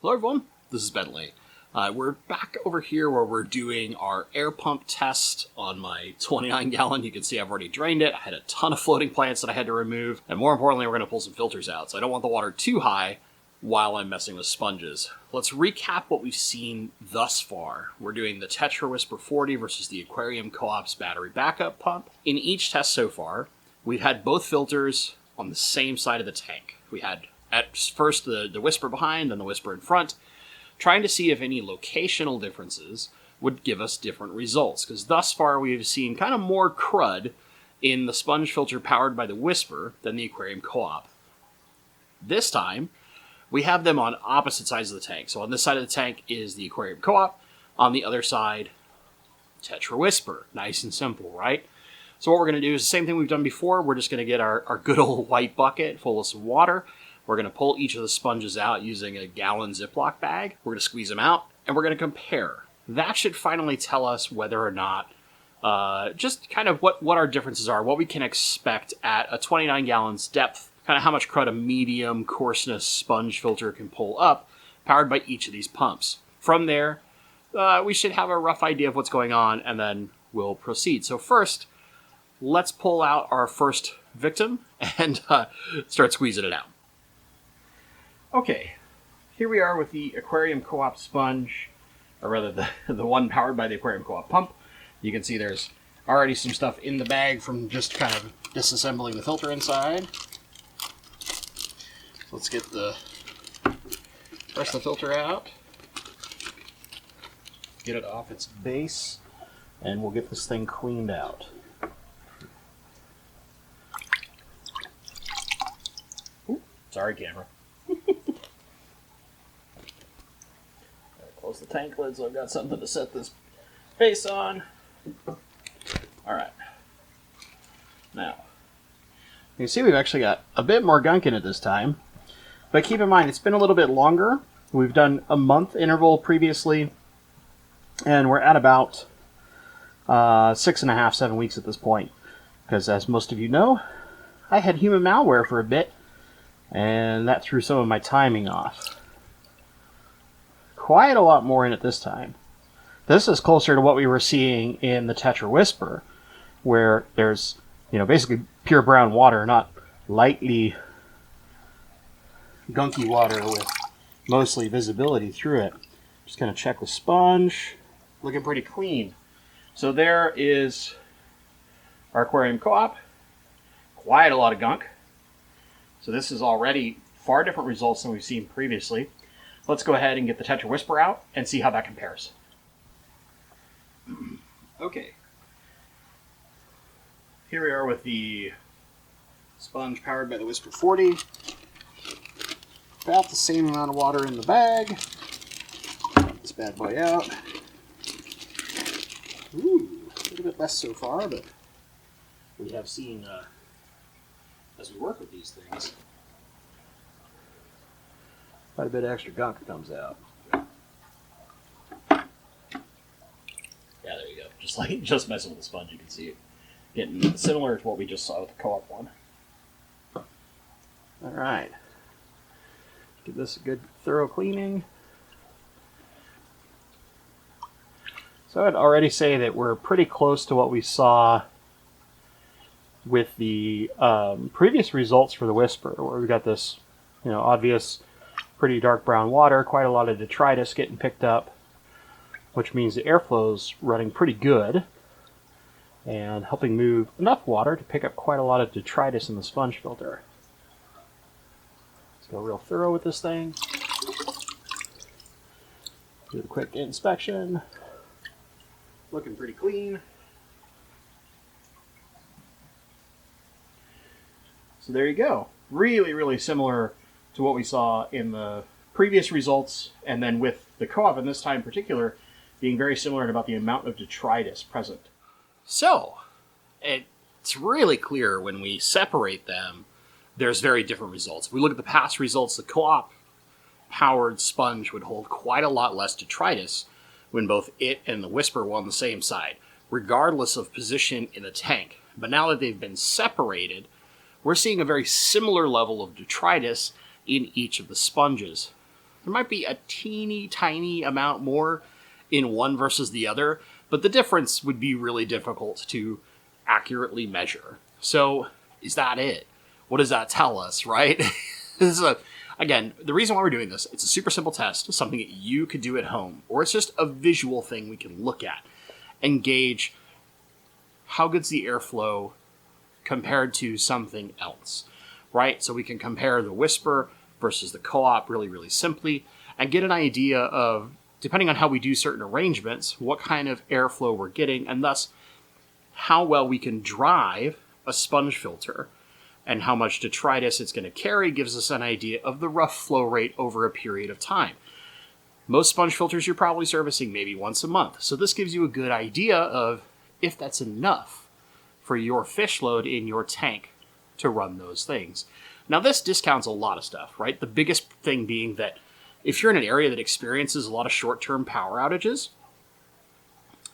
Hello everyone, this is Bentley. We're back over here where we're doing our air pump test on my 29 gallon. You can see I've already drained it. I had a ton of floating plants that I had to remove. And more importantly, we're going to pull some filters out. So I don't want the water too high while I'm messing with sponges. Let's recap what we've seen thus far. We're doing the Tetra Whisper 40 versus the Aquarium Co-Op's battery backup pump. In each test so far, we've had both filters on the same side of the tank. We had at first the Whisper behind, then the Whisper in front, trying to see if any locational differences would give us different results. Because thus far we've seen kind of more crud in the sponge filter powered by the Whisper than the Aquarium Co-Op. This time, we have them on opposite sides of the tank. So on this side of the tank is the Aquarium Co-Op, on the other side, Tetra Whisper. Nice and simple, right? So what we're going to do is the same thing we've done before. We're just going to get our good old white bucket full of some water. We're going to pull each of the sponges out using a gallon Ziploc bag. We're going to squeeze them out, and we're going to compare. That should finally tell us whether or not, just kind of what our differences are, what we can expect at a 29 gallons depth, kind of how much crud a medium coarseness sponge filter can pull up, powered by each of these pumps. From there, we should have a rough idea of what's going on, and then we'll proceed. So first, let's pull out our first victim and start squeezing it out. Okay, here we are with the Aquarium Co-Op sponge, or rather the one powered by the Aquarium Co-Op pump. You can see there's already some stuff in the bag from just kind of disassembling the filter inside. So let's get the rest of the filter out, get it off its base, and we'll get this thing cleaned out. Ooh, sorry, camera. Close the tank lid so I've got something to set this base on. Alright. Now, you can see we've actually got a bit more gunk in it this time. But keep in mind, it's been a little bit longer. We've done a month interval previously. And we're at about 6.5, 7 weeks at this point. Because as most of you know, I had human malware for a bit. And that threw some of my timing off. Quite a lot more in it this time. This is closer to what we were seeing in the Tetra Whisper, where there's, basically pure brown water, not lightly gunky water with mostly visibility through it. Just going to check the sponge. Looking pretty clean. So there is our Aquarium Co-Op. Quite a lot of gunk. So this is already far different results than we've seen previously. Let's go ahead and get the Tetra Whisper out and see how that compares. Okay. Here we are with the sponge powered by the Whisper 40. About the same amount of water in the bag. Get this bad boy out. Ooh, a little bit less so far, but we have seen, as we work with these things, quite a bit of extra gunk comes out. Yeah, there you go. Just messing with the sponge, you can see it getting similar to what we just saw with the Co-op one. All right, give this a good thorough cleaning. So I'd already say that we're pretty close to what we saw with the previous results for the Whisper, where we got this, obvious pretty dark brown water, quite a lot of detritus getting picked up, which means the airflow's running pretty good and helping move enough water to pick up quite a lot of detritus in the sponge filter. Let's go real thorough with this thing. Do a quick inspection. Looking pretty clean. So there you go. Really, really similar to what we saw in the previous results, and then with the Co-Op, and this time in particular, being very similar in about the amount of detritus present. So, it's really clear when we separate them, there's very different results. If we look at the past results, the Co-Op powered sponge would hold quite a lot less detritus when both it and the Whisper were on the same side, regardless of position in the tank. But now that they've been separated, we're seeing a very similar level of detritus in each of the sponges. There might be a teeny tiny amount more in one versus the other, but the difference would be really difficult to accurately measure. So is that it? What does that tell us, right? This is again, the reason why we're doing this, it's a super simple test, something that you could do at home, or it's just a visual thing we can look at and gauge how good's the airflow compared to something else, right? So we can compare the Whisper versus the Co-op really, really simply and get an idea of, depending on how we do certain arrangements, what kind of airflow we're getting, and thus how well we can drive a sponge filter, and how much detritus it's going to carry gives us an idea of the rough flow rate over a period of time. Most sponge filters you're probably servicing maybe once a month, so this gives you a good idea of if that's enough for your fish load in your tank to run those things. Now this discounts a lot of stuff, right? The biggest thing being that if you're in an area that experiences a lot of short-term power outages,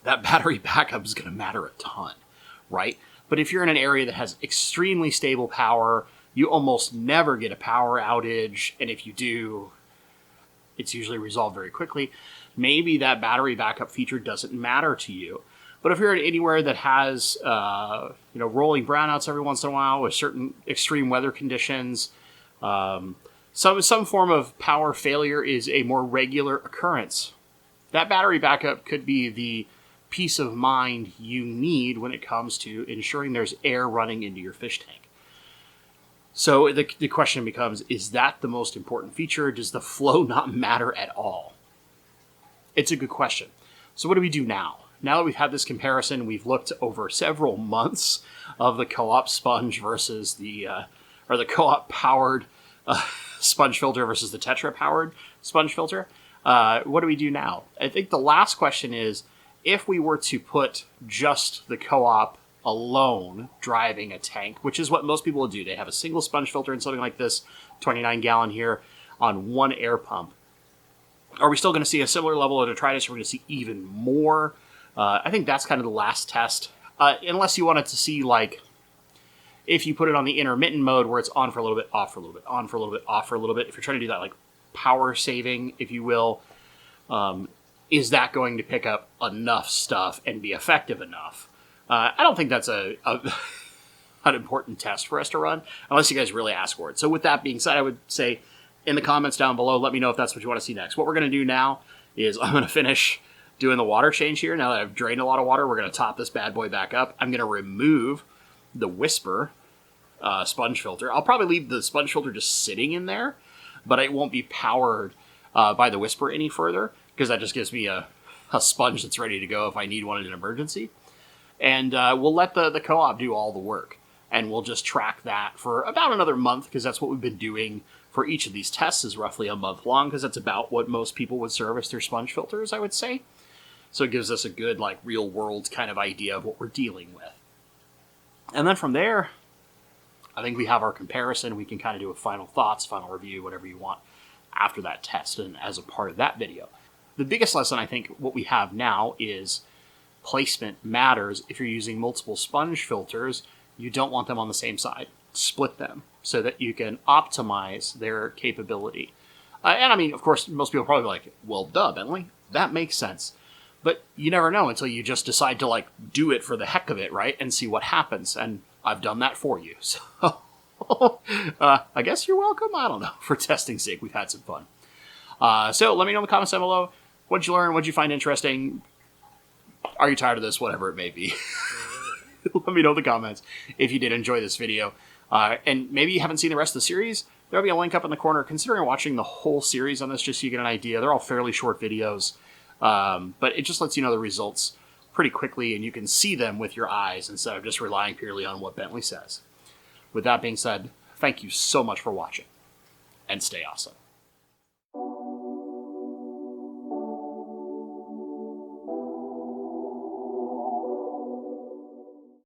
that battery backup is going to matter a ton, right? But if you're in an area that has extremely stable power, you almost never get a power outage, and if you do, it's usually resolved very quickly. Maybe that battery backup feature doesn't matter to you. But if you're anywhere that has rolling brownouts every once in a while with certain extreme weather conditions, some form of power failure is a more regular occurrence. That battery backup could be the peace of mind you need when it comes to ensuring there's air running into your fish tank. So the question becomes, is that the most important feature? Does the flow not matter at all? It's a good question. So what do we do now? Now that we've had this comparison, we've looked over several months of the Co-op sponge versus the Co-op powered sponge filter versus the Tetra powered sponge filter. What do we do now? I think the last question is, if we were to put just the Co-op alone driving a tank, which is what most people will do, they have a single sponge filter and something like this, 29 gallon here, on one air pump. Are we still going to see a similar level of detritus? Are we going to see even more? I think that's kind of the last test. Unless you wanted to see, like, if you put it on the intermittent mode where it's on for a little bit, off for a little bit, on for a little bit, off for a little bit. If you're trying to do that, like, power saving, if you will, is that going to pick up enough stuff and be effective enough? I don't think that's an important test for us to run, unless you guys really ask for it. So with that being said, I would say in the comments down below, let me know if that's what you want to see next. What we're going to do now is I'm going to finish doing the water change here. Now that I've drained a lot of water, we're going to top this bad boy back up. I'm going to remove the Whisper sponge filter. I'll probably leave the sponge filter just sitting in there, but it won't be powered by the Whisper any further, because that just gives me a sponge that's ready to go if I need one in an emergency. And we'll let the Co-op do all the work. And we'll just track that for about another month, because that's what we've been doing for each of these tests, is roughly a month long, because that's about what most people would service their sponge filters, I would say. So it gives us a good, like, real world kind of idea of what we're dealing with. And then from there, I think we have our comparison. We can kind of do a final thoughts, final review, whatever you want after that test and as a part of that video. The biggest lesson, I think, what we have now is placement matters. If you're using multiple sponge filters, you don't want them on the same side. Split them so that you can optimize their capability. And I mean, of course, most people are probably like, well, duh, Bentley, that makes sense. But you never know until you just decide to, like, do it for the heck of it, right? And see what happens. And I've done that for you. So I guess you're welcome. I don't know. For testing's sake, we've had some fun. So let me know in the comments down below. What'd you learn? What'd you find interesting? Are you tired of this? Whatever it may be. Let me know in the comments if you did enjoy this video. And maybe you haven't seen the rest of the series. There'll be a link up in the corner. Considering watching the whole series on this just so you get an idea. They're all fairly short videos. But it just lets you know the results pretty quickly, and you can see them with your eyes instead of just relying purely on what Bentley says. With that being said, thank you so much for watching, and stay awesome.